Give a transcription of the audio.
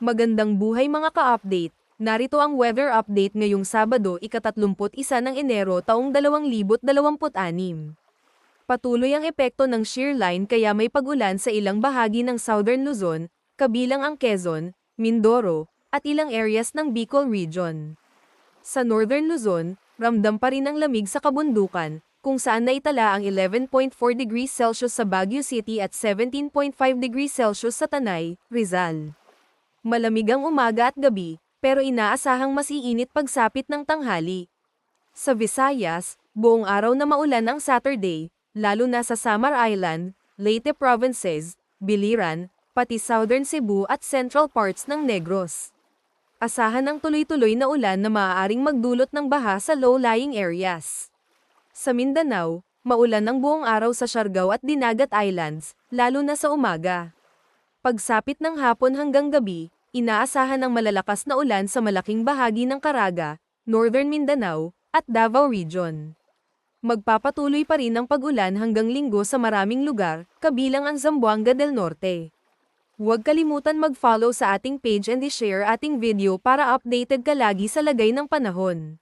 Magandang buhay mga ka-update. Narito ang weather update ngayong Sabado, ika-31 ng Enero taong 2026. Patuloy ang epekto ng shear line kaya may pag-ulan sa ilang bahagi ng Southern Luzon, kabilang ang Quezon, Mindoro, at ilang areas ng Bicol Region. Sa Northern Luzon, ramdam pa rin ang lamig sa kabundukan, kung saan naitala ang 11.4 degrees Celsius sa Baguio City at 17.5 degrees Celsius sa Tanay, Rizal. Malamig ang umaga at gabi, pero inaasahang mas iinit pagsapit ng tanghali. Sa Visayas, buong araw na maulan ang Saturday, lalo na sa Samar Island, Leyte Provinces, Biliran, pati Southern Cebu at central parts ng Negros. Asahan ang tuloy-tuloy na ulan na maaaring magdulot ng baha sa low-lying areas. Sa Mindanao, maulan ang buong araw sa Siargao at Dinagat Islands, lalo na sa umaga. Pagsapit ng hapon hanggang gabi, inaasahan ang malalakas na ulan sa malaking bahagi ng Caraga, Northern Mindanao, at Davao Region. Magpapatuloy pa rin ang pag-ulan hanggang Linggo sa maraming lugar, kabilang ang Zamboanga del Norte. Huwag kalimutan mag-follow sa ating page and i-share ating video para updated ka lagi sa lagay ng panahon.